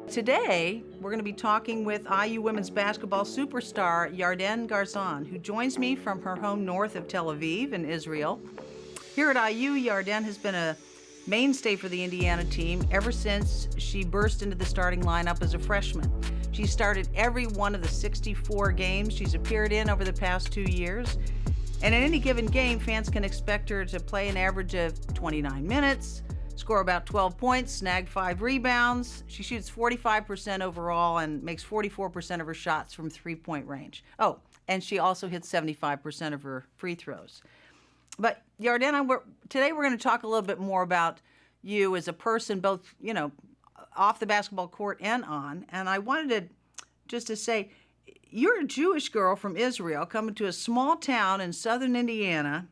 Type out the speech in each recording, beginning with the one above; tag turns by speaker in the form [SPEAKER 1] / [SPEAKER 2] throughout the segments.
[SPEAKER 1] Today, we're going to be talking with IU women's basketball superstar Yarden Garzon, who joins me from her home north of Tel Aviv in Israel. Here at IU, Yarden has been a mainstay for the Indiana team ever since she burst into the starting lineup as a freshman. She started every one of the 64 games she's appeared in over the past 2 years. And in any given game, fans can expect her to play an average of 29 minutes, score about 12 points, snag 5 rebounds. She shoots 45% overall and makes 44% of her shots from three-point range. Oh, and she also hits 75% of her free throws. But Yarden, today we're going to talk a little bit more about you as a person, both, off the basketball court and on. And I wanted to say, you're a Jewish girl from Israel coming to a small town in southern Indiana,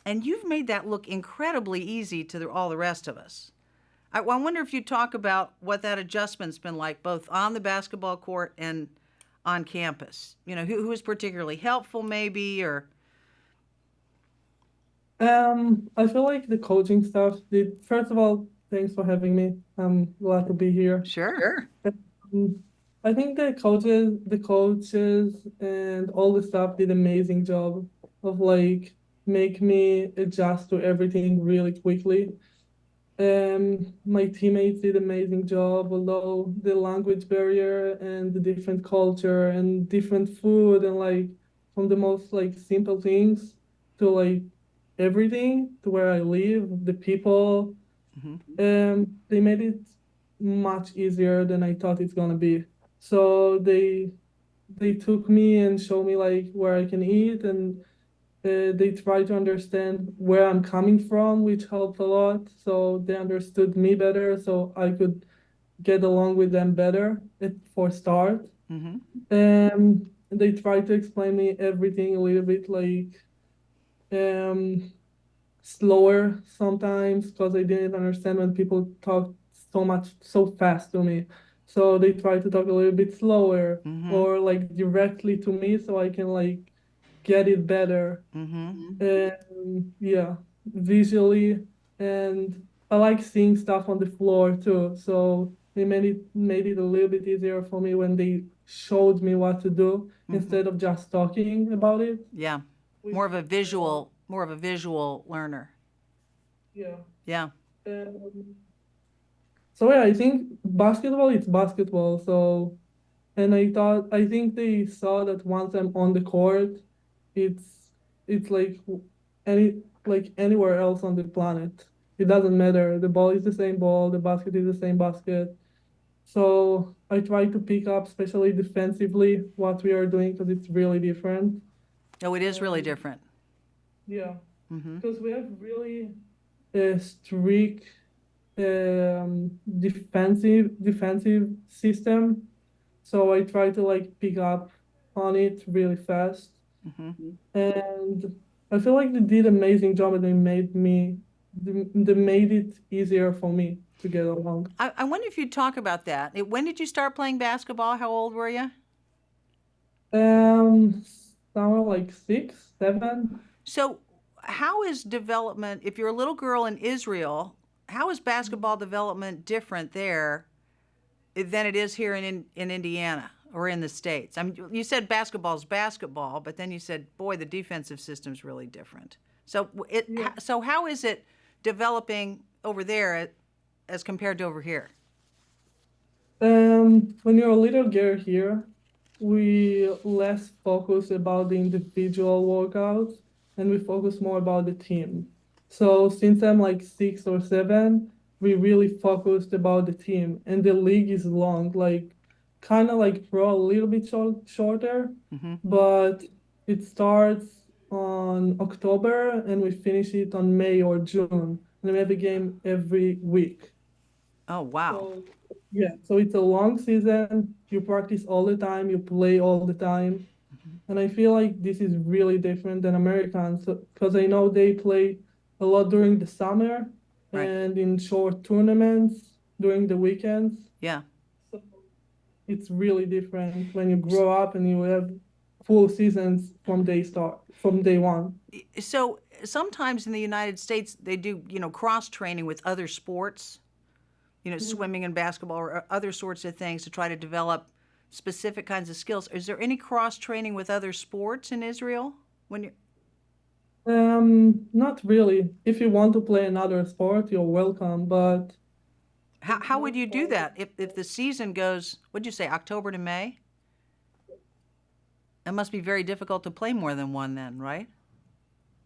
[SPEAKER 1] and you've made that look incredibly easy to all the rest of us. I wonder if you'd talk about what that adjustment's been like, both on the basketball court and on campus. Who was particularly helpful, maybe, or...
[SPEAKER 2] I feel like the coaching staff did. First of all, thanks for having me. I'm glad to be here.
[SPEAKER 1] Sure.
[SPEAKER 2] Um, I think the coaches and all the staff did amazing job of like make me adjust to everything really quickly. My teammates did amazing job, although the language barrier and the different culture and different food and like from the most like simple things to like everything to where I live, the people,
[SPEAKER 1] Mm-hmm.
[SPEAKER 2] they made it much easier than I thought it's gonna be. So they took me and showed me like where I can eat and they try to understand where I'm coming from, which helped a lot. So they understood me better, so I could get along with them better for start.
[SPEAKER 1] Mm-hmm.
[SPEAKER 2] They try to explain me everything a little bit like um, slower sometimes because I didn't understand when people talk so fast to me. So they try to talk a little bit slower
[SPEAKER 1] Mm-hmm.
[SPEAKER 2] or like directly to me so I can like get it better.
[SPEAKER 1] Mm-hmm.
[SPEAKER 2] Yeah, visually, and I like seeing stuff on the floor too. So they made it a little bit easier for me when they showed me what to do
[SPEAKER 1] Mm-hmm.
[SPEAKER 2] instead of just talking about it.
[SPEAKER 1] Yeah.
[SPEAKER 2] Which,
[SPEAKER 1] More of a visual learner.
[SPEAKER 2] yeah.
[SPEAKER 1] Yeah.
[SPEAKER 2] Um, so yeah, I think basketball is basketball. So and I think they saw that once I'm on the court, it's any like anywhere else on the planet. It doesn't matter. The ball is the same ball, the basket is the same basket. So I try to pick up, especially defensively, what we are doing because it's really different.
[SPEAKER 1] Oh, it is really
[SPEAKER 2] Um,
[SPEAKER 1] different.
[SPEAKER 2] yeah,
[SPEAKER 1] Mm-hmm.
[SPEAKER 2] because we have really a strict defensive system. So I try to like pick up on it really fast.
[SPEAKER 1] Mm-hmm.
[SPEAKER 2] And I feel like they did amazing job and they made it easier for me to get along.
[SPEAKER 1] I wonder if you'd talk about that. When did you start playing basketball? How old were you?
[SPEAKER 2] Um, Somewhere like 6, 7.
[SPEAKER 1] So, how is development, if you're a little girl in Israel, how is basketball development different there than it is here in Indiana or in the States? I mean, you said basketball's basketball, but then you said, boy, the defensive system's really different. So,
[SPEAKER 2] Yeah.
[SPEAKER 1] so how is it developing over there as compared to over here?
[SPEAKER 2] When you're a little girl here, we less focus about the individual workouts and we focus more about the team. So since I'm like 6 or 7, we really focused about the team and the league is long, like kind of like pro, a little bit shorter,
[SPEAKER 1] Mm-hmm.
[SPEAKER 2] but it starts on October and we finish it on May or June. And we have a game every week.
[SPEAKER 1] Oh, wow.
[SPEAKER 2] So yeah, so it's a long season. You practice all the time, you play all the time.
[SPEAKER 1] Mm-hmm.
[SPEAKER 2] And I feel like this is really different than Americans because I know they play a lot during the summer
[SPEAKER 1] Right.
[SPEAKER 2] and in short tournaments during the weekends.
[SPEAKER 1] Yeah.
[SPEAKER 2] So it's really different when you grow up and you have full seasons from day one.
[SPEAKER 1] So sometimes in the United States they do, cross training with other sports, swimming and basketball or other sorts of things to try to develop specific kinds of skills. Is there any cross training with other sports in Israel when you
[SPEAKER 2] Not really. If you want to play another sport, you're welcome, but it's
[SPEAKER 1] how
[SPEAKER 2] not
[SPEAKER 1] would you do
[SPEAKER 2] for.
[SPEAKER 1] that if the season goes, what'd you say, October to May? It must be very difficult to play more than one then, right?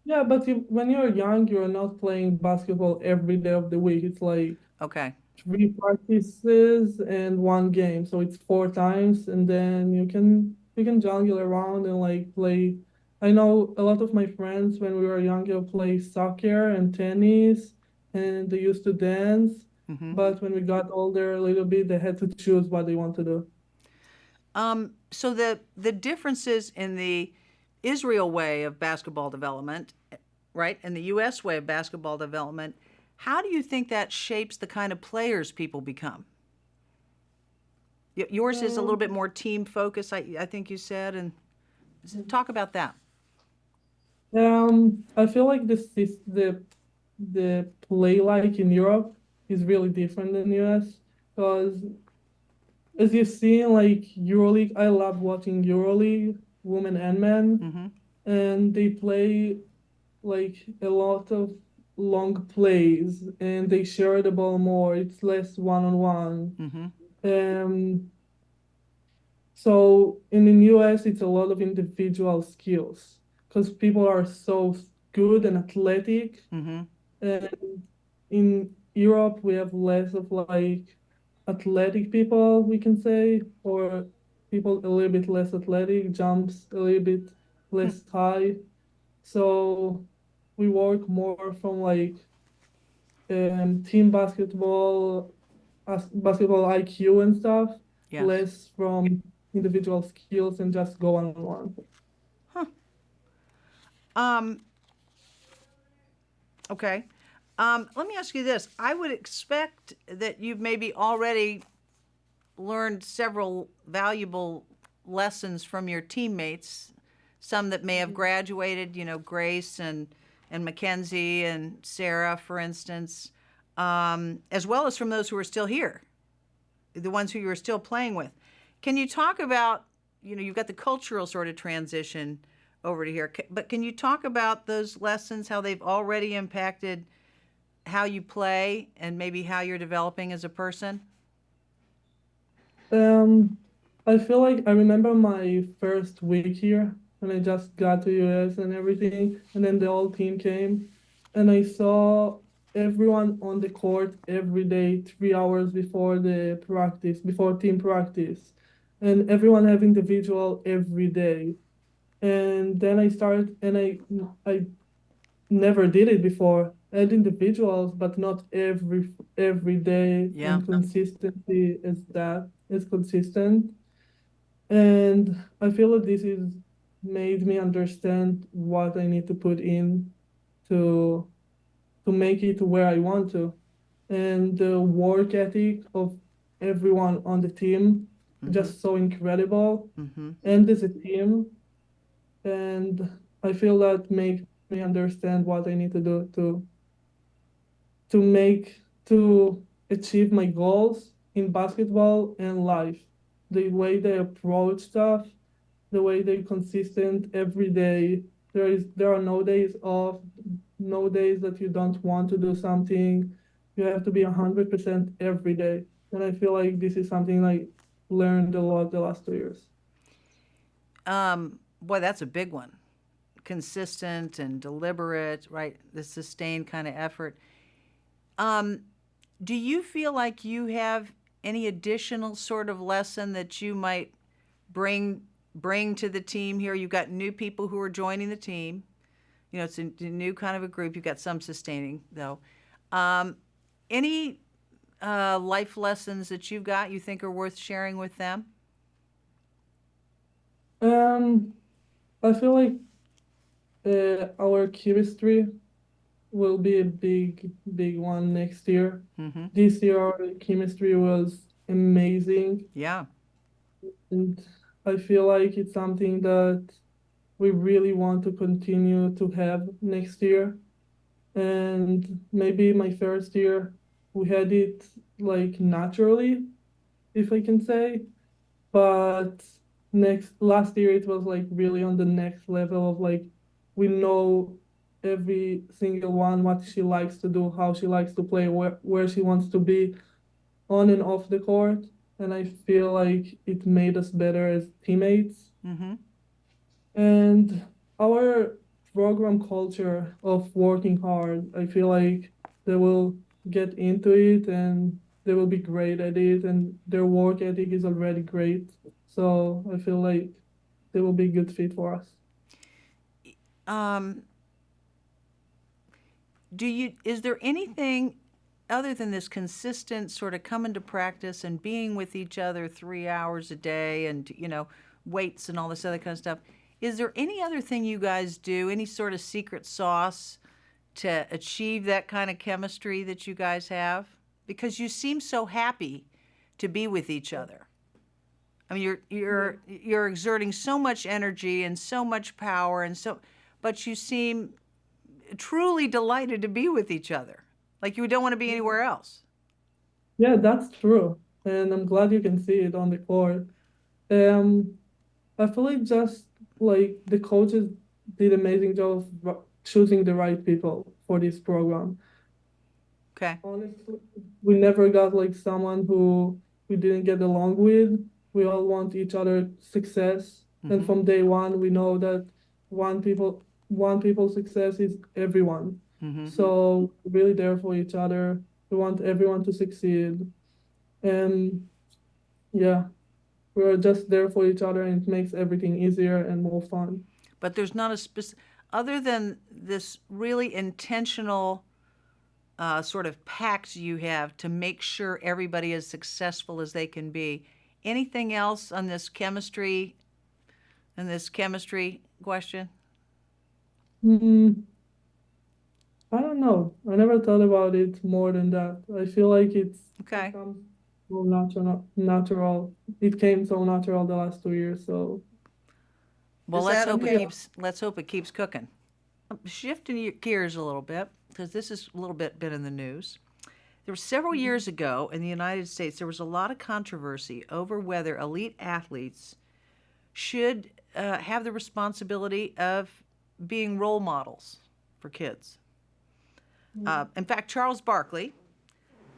[SPEAKER 2] Yeah, but when you're young, you're not playing basketball every day of the week. It's like
[SPEAKER 1] Okay.
[SPEAKER 2] three practices and one game, so it's four times, and then you can jungle around and like play. I know a lot of my friends when we were younger play soccer and tennis, and they used to dance,
[SPEAKER 1] Mm-hmm.
[SPEAKER 2] but when we got older a little bit, they had to choose what they want to do.
[SPEAKER 1] So the differences in the Israel way of basketball development, right, and the U.S. way of basketball development, how do you think that shapes the kind of players people become? Yours is a little
[SPEAKER 2] Um,
[SPEAKER 1] bit more team focused, I think you said, and talk about that.
[SPEAKER 2] I feel like the play like in Europe is really different than US because as you see like EuroLeague, I love watching EuroLeague, women and men,
[SPEAKER 1] Mm-hmm.
[SPEAKER 2] and they play like a lot of long plays and they share the ball more. It's less one-on-one.
[SPEAKER 1] Mm-hmm.
[SPEAKER 2] Um, so in the US, it's a lot of individual skills because people are so good and athletic.
[SPEAKER 1] Mm-hmm.
[SPEAKER 2] And in Europe, we have less of like athletic people, we can say, or people a little bit less athletic, jumps a little bit less high. So we work more from like team basketball, basketball IQ and stuff,
[SPEAKER 1] Yes.
[SPEAKER 2] less from individual skills and just go on one.
[SPEAKER 1] Huh. Um, okay. Let me ask you this. I would expect that you've maybe already learned several valuable lessons from your teammates, some that may have graduated, Grace and Mackenzie and Sarah, for instance, as well as from those who are still here, the ones who you are still playing with. Can you talk about, you've got the cultural sort of transition over to here, but can you talk about those lessons, how they've already impacted how you play and maybe how you're developing as a person?
[SPEAKER 2] Um, I feel like I remember my first week here when I just got to US and everything, and then the whole team came, and I saw everyone on the court every day, 3 hours before the practice, before team practice, and everyone having the visual every day. And then I started, and I never did it before. I had individuals, but not every day
[SPEAKER 1] Yeah.
[SPEAKER 2] and consistency is consistent. And I feel that this is made me understand what I need to put in to to make it to where I want to. And the work ethic of everyone on the team
[SPEAKER 1] Mm-hmm.
[SPEAKER 2] just so incredible.
[SPEAKER 1] Mm-hmm.
[SPEAKER 2] And as a team, and I feel that makes me understand what I need to do to achieve my goals in basketball and life. The way they approach stuff, the way they're consistent every day. There are no days off, no days that you don't want to do something. You have to be 100% every day. And I feel like this is something I learned a lot the last 2 years.
[SPEAKER 1] Boy, that's a big one. Consistent and deliberate, right? The sustained kind of effort. Um, do you feel like you have any additional sort of lesson that you might bring bring to the team here? You've got new people who are joining the team. It's a new kind of a group. You've got some sustaining though. Um, any life lessons that you've got you think are worth sharing with them?
[SPEAKER 2] Um, I feel like our chemistry will be a big one next year.
[SPEAKER 1] Mm-hmm.
[SPEAKER 2] This year, our chemistry was amazing,
[SPEAKER 1] Yeah.
[SPEAKER 2] and I feel like it's something that we really want to continue to have next year. And maybe my first year, we had it like naturally, if I can say. But next last year it was like really on the next level of like we know every single one what she likes to do, how she likes to play, where she wants to be on and off the court. And I feel like it made us better as teammates.
[SPEAKER 1] Mm-hmm.
[SPEAKER 2] And our program culture of working hard, I feel like they will get into it and they will be great at it, and their work ethic is already great. So I feel like they will be a good fit for us.
[SPEAKER 1] Um, is there anything other than this consistent sort of coming to practice and being with each other 3 hours a day and, weights and all this other kind of stuff? Is there any other thing you guys do, any sort of secret sauce to achieve that kind of chemistry that you guys have? Because you seem so happy to be with each other. I mean,
[SPEAKER 2] Yeah.
[SPEAKER 1] you're exerting so much energy and so much power but you seem truly delighted to be with each other. Like you don't want to be anywhere else.
[SPEAKER 2] Yeah, that's true. And I'm glad you can see it on the court. Um, I feel like just like the coaches did amazing job of choosing the right people for this program.
[SPEAKER 1] Okay.
[SPEAKER 2] Honestly, we never got like someone who we didn't get along with. We all want each other success, and
[SPEAKER 1] Mm-hmm.
[SPEAKER 2] from day one, we know that one people's success is everyone.
[SPEAKER 1] Mm-hmm.
[SPEAKER 2] So we're really there for each other. We want everyone to succeed, and yeah, we're just there for each other, and it makes everything easier and more fun.
[SPEAKER 1] But there's not a specific, other than this really intentional sort of pact you have to make sure everybody is successful as they can be. Anything else on this chemistry question?
[SPEAKER 2] Mm, I don't know. I never thought about it more than that. I feel like it
[SPEAKER 1] Okay.
[SPEAKER 2] comes so natural. It came so natural the last 2 years. So
[SPEAKER 1] Well,
[SPEAKER 2] yeah.
[SPEAKER 1] let's hope it keeps cooking. Shifting gears a little bit because this is a little bit in the news. There were several years ago in the United States, there was a lot of controversy over whether elite athletes should have the responsibility of being role models for kids. In fact, Charles Barkley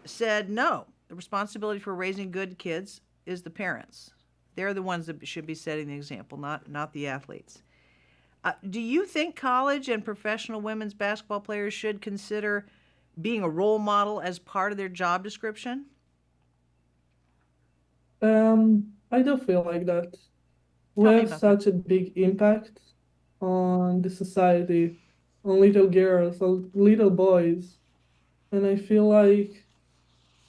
[SPEAKER 1] said no, the responsibility for raising good kids is the parents. They're the ones that should be setting the example, not the athletes. Do you think college and professional women's basketball players should consider being a role model as part of their job description?
[SPEAKER 2] I do feel like that. We
[SPEAKER 1] Tell me
[SPEAKER 2] have
[SPEAKER 1] about that.
[SPEAKER 2] such a big impact on the society, on little girls, on little boys, and I feel like,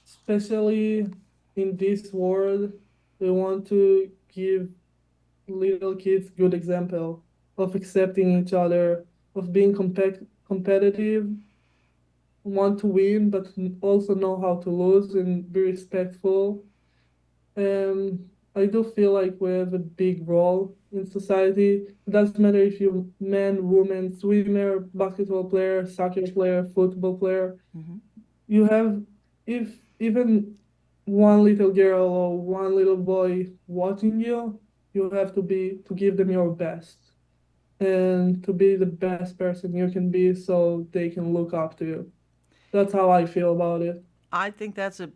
[SPEAKER 2] especially in this world, we want to give little kids good example of accepting each other, of being competitive, want to win, but also know how to lose and be respectful. I do feel like we have a big role in society. It doesn't matter if you're man, woman, swimmer, basketball player, soccer player, football player.
[SPEAKER 1] Hmm.
[SPEAKER 2] You have, if even one little girl or one little boy watching you, you have to give them your best and to be the best person you can be so they can look up to you. That's how I feel about it.
[SPEAKER 1] I think that's a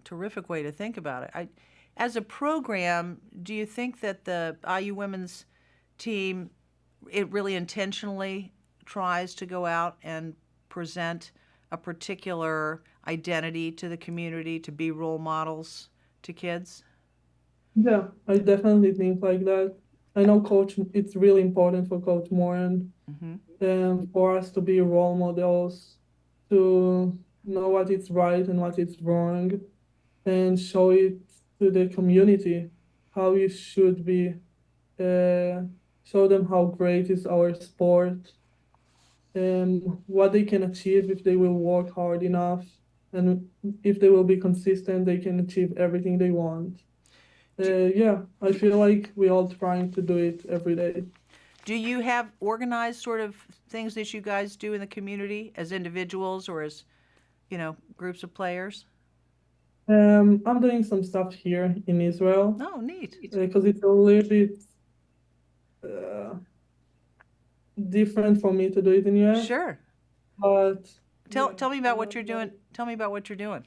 [SPEAKER 1] terrific way to think about it. As a program, do you think that the IU women's team it really intentionally tries to go out and present a particular identity to the community to be role models to kids?
[SPEAKER 2] Yeah, I definitely think like that. I know coach, it's really important for Coach Moran
[SPEAKER 1] Hmm.
[SPEAKER 2] for us to be role models, to know what is right and what is wrong, and show it to the community how you should be. Uh, Show them how great is our sport, what they can achieve if they will work hard enough, and if they will be consistent, they can achieve everything they want.
[SPEAKER 1] Do,
[SPEAKER 2] Yeah, I feel like we all trying to do it every day.
[SPEAKER 1] Do you have organized sort of things that you guys do in the community as individuals or as, groups of players?
[SPEAKER 2] I'm doing some stuff here in Israel
[SPEAKER 1] Oh, neat.
[SPEAKER 2] because it's a little bit uh, different for me to do it in US.
[SPEAKER 1] Sure.
[SPEAKER 2] But
[SPEAKER 1] Tell
[SPEAKER 2] yeah,
[SPEAKER 1] tell me about
[SPEAKER 2] and
[SPEAKER 1] what you're
[SPEAKER 2] I'm
[SPEAKER 1] doing. Tell me about what you're doing.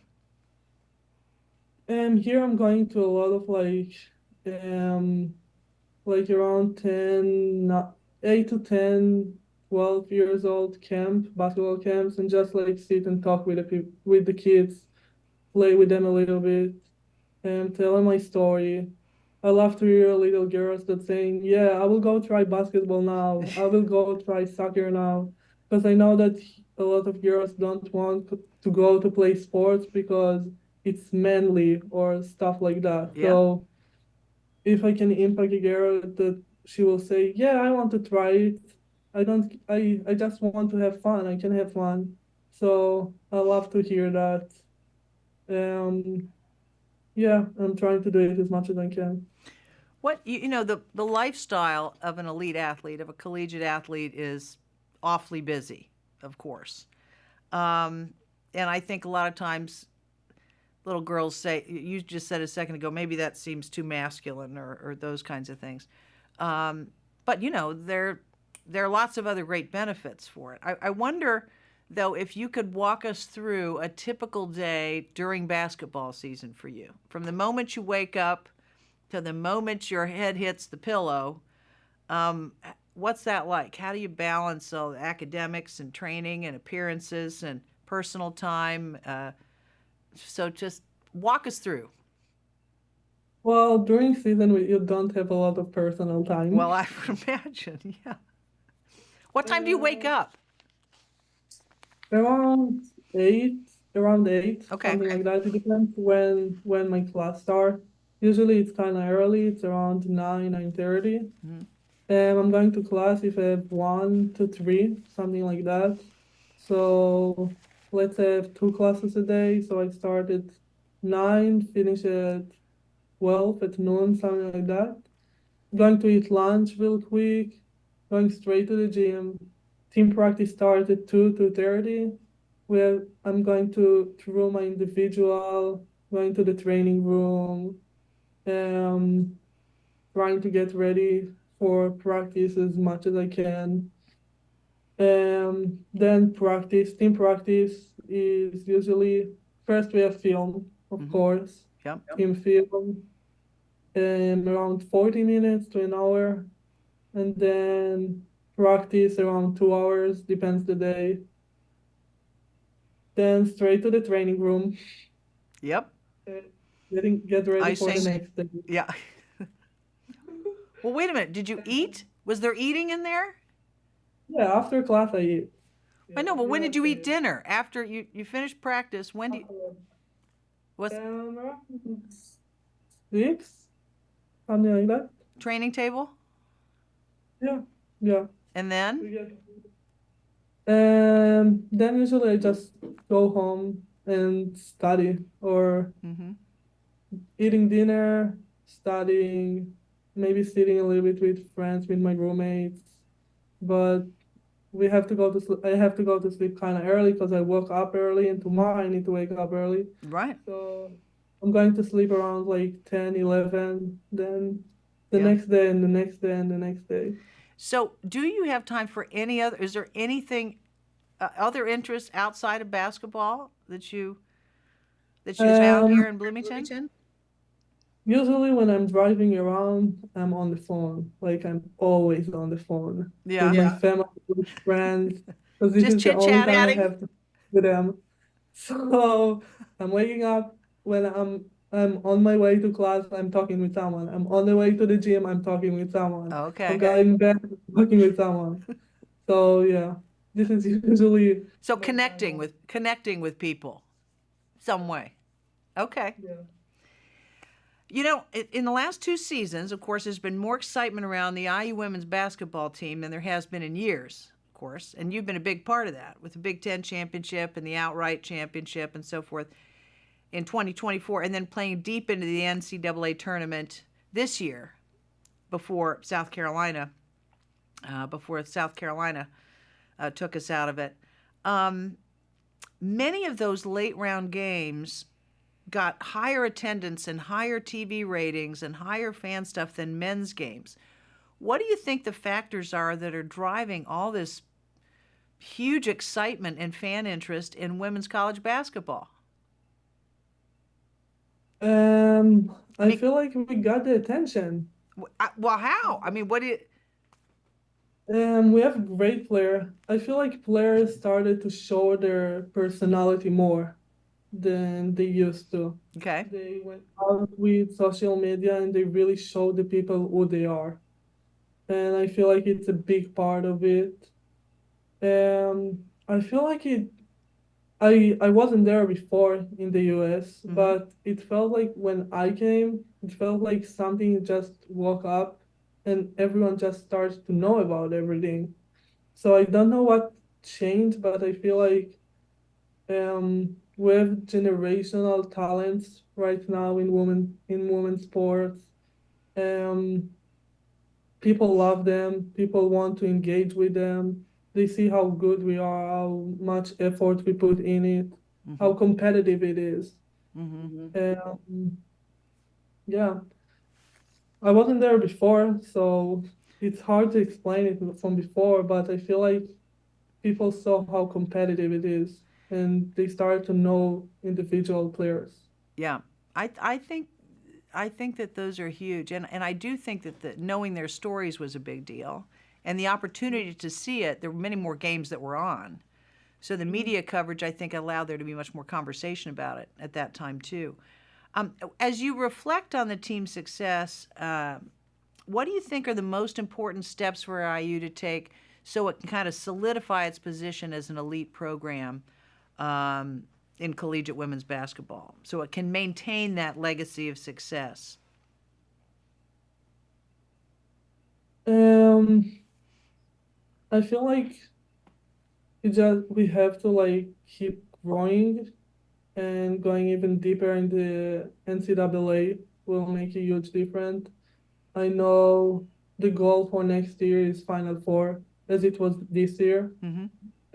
[SPEAKER 2] here I'm going to a lot of um around 10, 8 to 10, 12 years old basketball camps, and just like sit and talk with with the kids, play with them a little bit, and tell them my story. I love to hear little girls that saying, "Yeah, I will go try basketball now. I will go try soccer now," because I know that a lot of girls don't want to go to play sports because it's manly or stuff like that.
[SPEAKER 1] Yeah.
[SPEAKER 2] So if I can impact a girl that she will say, "Yeah, I want to try it. I don't. I just want to have fun. I can have fun." So I love to hear that. Um, yeah, I'm trying to do it as much as I can.
[SPEAKER 1] The lifestyle of an elite athlete, of a collegiate athlete, is awfully busy, of course. Um, and I think a lot of times little girls say, you just said a second ago, maybe that seems too masculine or those kinds of things. Um, but there are lots of other great benefits for it. I wonder, though, if you could walk us through a typical day during basketball season for you, from the moment you wake up to the moment your head hits the pillow. Um, what's that like? How do you balance all the academics and training and appearances and personal time? So just walk us through.
[SPEAKER 2] Well, during season, you don't have a lot of personal time.
[SPEAKER 1] Well, I would imagine, yeah. What time do you wake
[SPEAKER 2] Uh,
[SPEAKER 1] up?
[SPEAKER 2] around 8, around 8,
[SPEAKER 1] Okay.
[SPEAKER 2] something like that. It depends when my class start. Usually it's kind of early. It's around 9, 9:30.
[SPEAKER 1] Mhm.
[SPEAKER 2] I'm going to class if I have 1 to 3, something like that. So let's have 2 classes a day. So I start at 9, finish at 12 at noon, something like that. Going to eat lunch real quick, going straight to the gym. Team practice starts at 2, 2:30. Where I'm going to through my individual, going to the training room, um, trying to get ready for practice as much as I can. Then team practice is usually first we have film, of
[SPEAKER 1] Mm-hmm.
[SPEAKER 2] course,
[SPEAKER 1] Yep.
[SPEAKER 2] team film, around 40 minutes to an hour, and then practice around 2 hours, depends the day. Then straight to the training room,
[SPEAKER 1] Yep.
[SPEAKER 2] uh, get ready for the
[SPEAKER 1] Icing.
[SPEAKER 2] next day.
[SPEAKER 1] Yeah. Well, wait a minute. Did you eat? Was there eating in there?
[SPEAKER 2] Yeah, after class I eat.
[SPEAKER 1] I
[SPEAKER 2] Yeah,
[SPEAKER 1] know, but
[SPEAKER 2] we
[SPEAKER 1] when
[SPEAKER 2] have
[SPEAKER 1] did you eat dinner? After you finished practice, when do you,
[SPEAKER 2] uh,
[SPEAKER 1] what's
[SPEAKER 2] around 6, something like that.
[SPEAKER 1] training table?
[SPEAKER 2] Yeah, yeah.
[SPEAKER 1] And then?
[SPEAKER 2] We get. Then usually I just go home and study or
[SPEAKER 1] Mm-hmm.
[SPEAKER 2] eating dinner, studying, maybe sitting a little bit with friends, with my roommates. But we have to go to sleep. I have to go to sleep kind of early because I woke up early, and tomorrow I need to wake up early.
[SPEAKER 1] Right.
[SPEAKER 2] So I'm going to sleep around like 10, 11, then the
[SPEAKER 1] Yeah.
[SPEAKER 2] next day and the next day and the next day.
[SPEAKER 1] So, do you have time for any other? Is there anything other interests outside of basketball that you found
[SPEAKER 2] Um,
[SPEAKER 1] here in Bloomington?
[SPEAKER 2] Usually when I'm driving around, I'm on the phone. Like I'm always on the phone with
[SPEAKER 1] Yeah.
[SPEAKER 2] my family, with friends, because this
[SPEAKER 1] Just
[SPEAKER 2] is the
[SPEAKER 1] chit
[SPEAKER 2] only time I
[SPEAKER 1] chatting.
[SPEAKER 2] have to with them. So I'm waking up when I'm on my way to class, I'm talking with someone. I'm on the way to the gym, I'm talking with someone. I'm
[SPEAKER 1] Okay.
[SPEAKER 2] going back, talking with someone. So yeah, this is usually
[SPEAKER 1] So
[SPEAKER 2] my time on.
[SPEAKER 1] connecting with people some way. Okay.
[SPEAKER 2] Yeah.
[SPEAKER 1] In the last two seasons, of course, there's been more excitement around the IU women's basketball team than there has been in years, of course. And you've been a big part of that with the Big Ten championship and the outright championship and so forth in 2024, and then playing deep into the NCAA tournament this year before South Carolina before South Carolina took us out of it. Um, Many of those late round games got higher attendance and higher TV ratings and higher fan stuff than men's games. What do you think the factors are that are driving all this huge excitement and fan interest in women's college basketball? I
[SPEAKER 2] I
[SPEAKER 1] mean,
[SPEAKER 2] feel like we got the attention.
[SPEAKER 1] well, how? I mean, what do you?
[SPEAKER 2] We have a great player. I feel like players started to show their personality more than they used to.
[SPEAKER 1] Okay.
[SPEAKER 2] They went out with social media and they really showed the people who they are. And I feel like it's a big part of it. I feel like I wasn't there before in the US,
[SPEAKER 1] Mm-hmm.
[SPEAKER 2] but it felt like when I came, it felt like something just woke up and everyone just starts to know about everything. So I don't know what changed, but I feel like we have generational talents right now in women sports. Um, People love them. People want to engage with them. They see how good we are, how much effort we put in it,
[SPEAKER 1] Mm-hmm.
[SPEAKER 2] how competitive it is.
[SPEAKER 1] Mm-hmm.
[SPEAKER 2] Um, yeah, I wasn't there before, so it's hard to explain it from before, but I feel like people saw how competitive it is and they started to know individual players.
[SPEAKER 1] Yeah. I think that those are huge, and I do think that knowing their stories was a big deal, and the opportunity to see it. There were many more games that were on, so the
[SPEAKER 2] Mhm.
[SPEAKER 1] media coverage, I think, allowed there to be much more conversation about it at that time too. As you reflect on the team's success, what do you think are the most important steps for IU to take so it can kind of solidify its position as an elite program um, in collegiate women's basketball, so it can maintain that legacy of success?
[SPEAKER 2] Um, I feel like we have to like keep growing and going even deeper in the NCAA will make a huge difference. I know the goal for next year is Final Four, as it was this year,
[SPEAKER 1] Mm-hmm.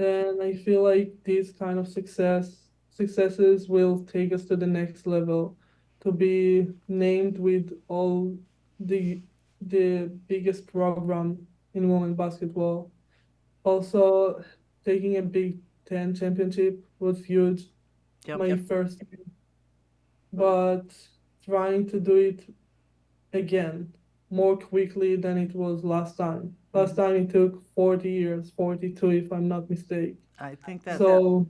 [SPEAKER 2] and I feel like these kind of successes will take us to the next level, to be named with all the the biggest program in women basketball. Also, taking a Big Ten championship was huge,
[SPEAKER 1] Yep.
[SPEAKER 2] my first, but trying to do it again more quickly than it was last time. Last
[SPEAKER 1] Mm-hmm.
[SPEAKER 2] time it took 40 years, 42 if I'm not mistaken.
[SPEAKER 1] I think that.
[SPEAKER 2] So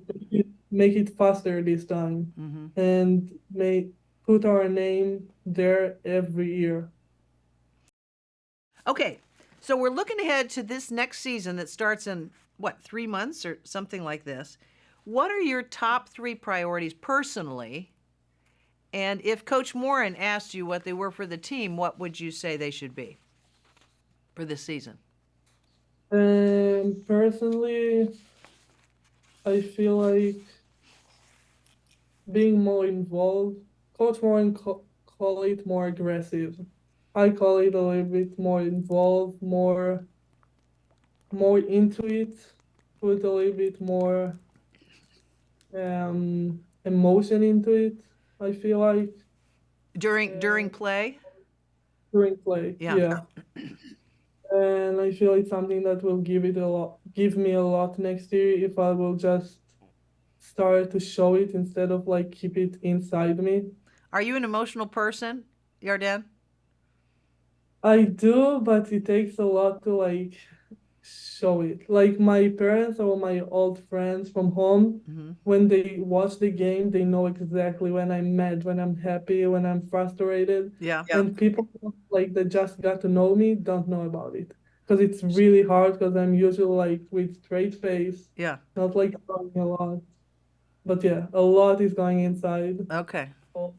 [SPEAKER 2] make it faster this time
[SPEAKER 1] Mm-hmm.
[SPEAKER 2] and may put our name there every year.
[SPEAKER 1] Okay, so we're looking ahead to this next season that starts in what, 3 months or something like this. What are your top three priorities personally? And if Coach Morin asked you what they were for the team, what would you say they should be for this season?
[SPEAKER 2] And personally, I feel like being more involved. Coach Warren call it more aggressive. I call it a little bit more involved, more into it, put a little bit more emotion into it. I feel like
[SPEAKER 1] During
[SPEAKER 2] uh,
[SPEAKER 1] play?
[SPEAKER 2] during play,
[SPEAKER 1] Yeah.
[SPEAKER 2] yeah, and I feel it's something that will give me a lot next year if I will just start to show it instead of like keep it inside me.
[SPEAKER 1] Are you an emotional person, Yarden?
[SPEAKER 2] I do, but it takes a lot to like show it. Like my parents or my old friends from home,
[SPEAKER 1] Mm-hmm.
[SPEAKER 2] when they watch the game, they know exactly when I'm mad, when I'm happy, when I'm frustrated.
[SPEAKER 1] Yeah.
[SPEAKER 2] And people like that just got to know me don't know about it. Because it's really hard because I'm usually like with straight face,
[SPEAKER 1] Yeah.
[SPEAKER 2] not like talking a lot. But yeah, a lot is going inside.
[SPEAKER 1] Okay.
[SPEAKER 2] Oh,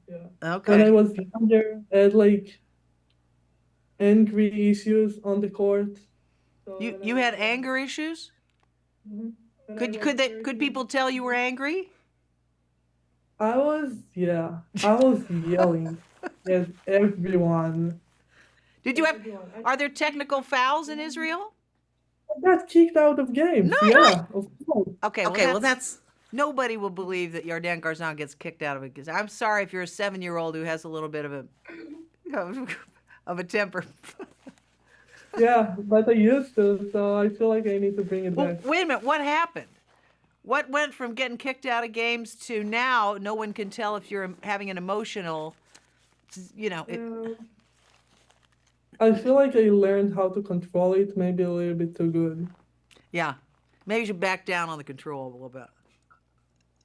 [SPEAKER 2] yeah. When
[SPEAKER 1] Okay.
[SPEAKER 2] I was younger, I had like angry issues on the court. So
[SPEAKER 1] You
[SPEAKER 2] when I
[SPEAKER 1] you
[SPEAKER 2] was
[SPEAKER 1] had
[SPEAKER 2] young,
[SPEAKER 1] anger issues?
[SPEAKER 2] mhm, when I
[SPEAKER 1] Could
[SPEAKER 2] was
[SPEAKER 1] could they could
[SPEAKER 2] 13,
[SPEAKER 1] people tell you were angry?
[SPEAKER 2] I was yelling at everyone.
[SPEAKER 1] Did you have? Are there technical fouls in Israel?
[SPEAKER 2] I got kicked out of games.
[SPEAKER 1] No.
[SPEAKER 2] Yeah, of course.
[SPEAKER 1] Okay, well, that's nobody will believe that Yarden Garzon gets kicked out of it. Because I'm sorry if you're a 7-year-old who has a little bit of a of a temper.
[SPEAKER 2] Yeah, but I used to, so I feel like I need to bring it
[SPEAKER 1] Well,
[SPEAKER 2] back.
[SPEAKER 1] wait a minute. What happened? What went from getting kicked out of games to now no one can tell if you're having an emotional, you know, it,
[SPEAKER 2] I feel like I learned how to control it, maybe a little bit too good.
[SPEAKER 1] yeah. Maybe you should back down on the control a little bit.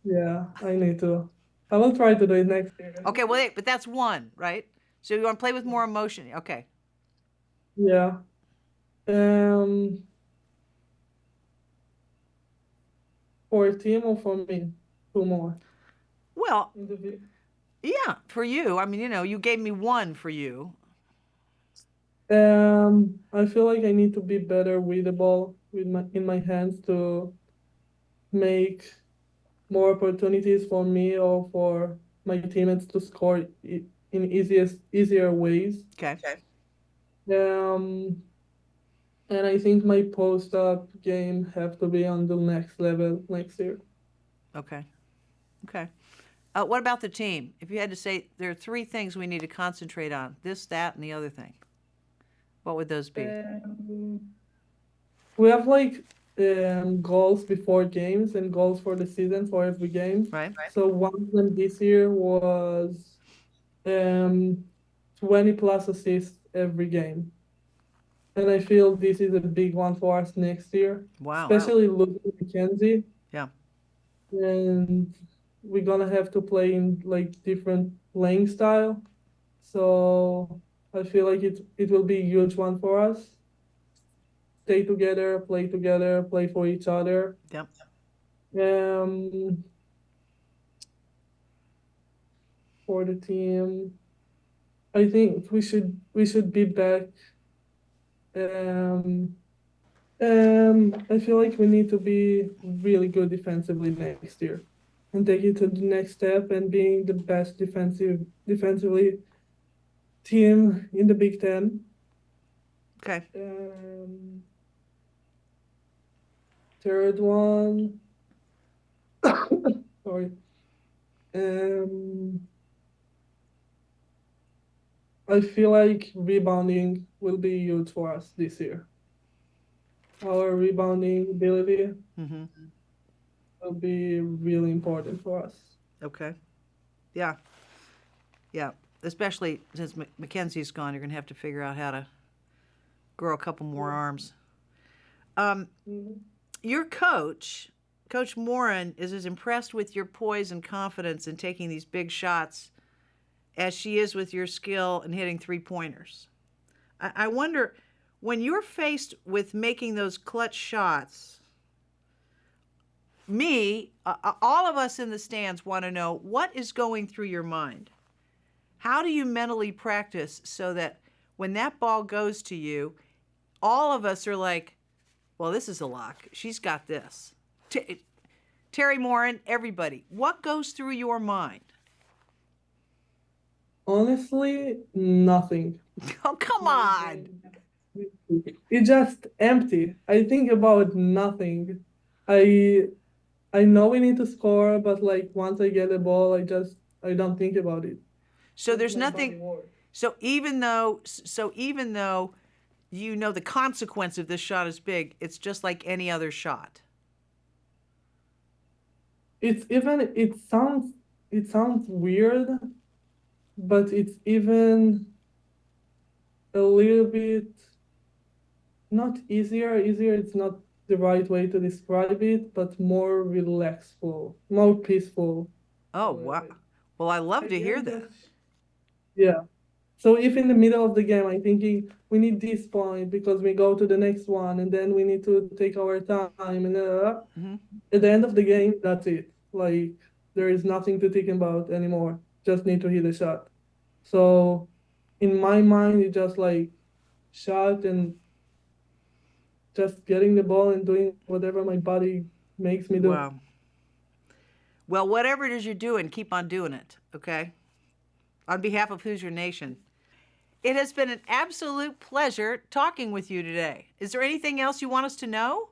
[SPEAKER 2] Yeah, I need to. I will try to do it next year.
[SPEAKER 1] Okay, well, but that's one, right? So you want to play with more emotion. Okay.
[SPEAKER 2] Yeah. Um, for a team or for me? Two more.
[SPEAKER 1] Well,
[SPEAKER 2] Individual.
[SPEAKER 1] yeah, for you. I mean, you gave me one for you.
[SPEAKER 2] I feel like I need to be better with the ball with my in my hands to make more opportunities for me or for my teammates to score in easier ways.
[SPEAKER 1] Okay.
[SPEAKER 2] Um, and I think my post-up game have to be on the next level next year.
[SPEAKER 1] Okay. Okay. What about the team? If you had to say there are three things we need to concentrate on, this, that, and the other thing, what would those be?
[SPEAKER 2] We have like goals before games and goals for the season for every game.
[SPEAKER 1] Right?
[SPEAKER 2] So one of them this year was um 20 plus assists every game. And I feel this is a big one for us next year,
[SPEAKER 1] Wow.
[SPEAKER 2] especially losing McKenzie.
[SPEAKER 1] Yeah.
[SPEAKER 2] And we're gonna have to play in like different playing style. So I feel like it will be a huge one for us. Stay together, play for each other.
[SPEAKER 1] Yep.
[SPEAKER 2] Um, for the team, I think we should be back. Um, I feel like we need to be really good defensively next year and take it to the next step and being the best defensively team in the Big Ten.
[SPEAKER 1] Okay.
[SPEAKER 2] Third one, sorry. Um, I feel like rebounding will be huge for us this year. Our rebounding ability
[SPEAKER 1] Mm-hmm.
[SPEAKER 2] will be really important for us.
[SPEAKER 1] Okay. Yeah. Yeah. Especially since Mackenzie's gone, you're going to have to figure out how to grow a couple more arms. Your coach, Coach Morin, is as impressed with your poise and confidence in taking these big shots as she is with your skill in hitting three-pointers. I wonder, when you're faced with making those clutch shots, all of us in the stands want to know what is going through your mind. How do you mentally practice so that when that ball goes to you, all of us are like, well, this is a lock. She's got this. Terry Morin, everybody, what goes through your mind?
[SPEAKER 2] Honestly, nothing.
[SPEAKER 1] Oh, come on.
[SPEAKER 2] It's just empty. I think about nothing. I I know we need to score, but like once I get the ball, I don't think about it.
[SPEAKER 1] So
[SPEAKER 2] Just
[SPEAKER 1] there's
[SPEAKER 2] my body
[SPEAKER 1] nothing.
[SPEAKER 2] works.
[SPEAKER 1] So even though you know the consequence of this shot is big, it's just like any other shot.
[SPEAKER 2] It sounds weird, but it's even a little bit not easier. Easier, it's not the right way to describe it, but more relaxful, more peaceful.
[SPEAKER 1] Oh, wow. Well, I love to hear that.
[SPEAKER 2] Yeah. So if in the middle of the game I'm thinking we need this point because we go to the next one and then we need to take our time and
[SPEAKER 1] Mm-hmm.
[SPEAKER 2] at the end of the game, that's it. Like there is nothing to think about anymore. Just need to hit a shot. So in my mind, it's just like shot and just getting the ball and doing whatever my body makes me do.
[SPEAKER 1] Wow. Well, whatever it is you're doing, keep on doing it, okay? On behalf of Hoosier Nation. It has been an absolute pleasure talking with you today. Is there anything else you want us to know,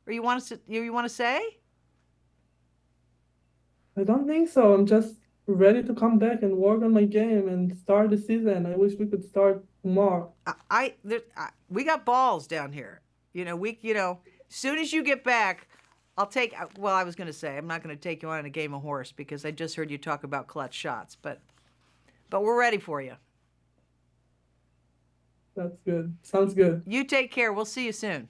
[SPEAKER 1] or you want to say?
[SPEAKER 2] I don't think so. I'm just ready to come back and work on my game and start the season. I wish we could start tomorrow.
[SPEAKER 1] We got balls down here. As soon as you get back, I'll take. Well, I was going to say I'm not going to take you on in a game of horse because I just heard you talk about clutch shots, but we're ready for you.
[SPEAKER 2] That's good. Sounds good.
[SPEAKER 1] You take care. We'll see you soon.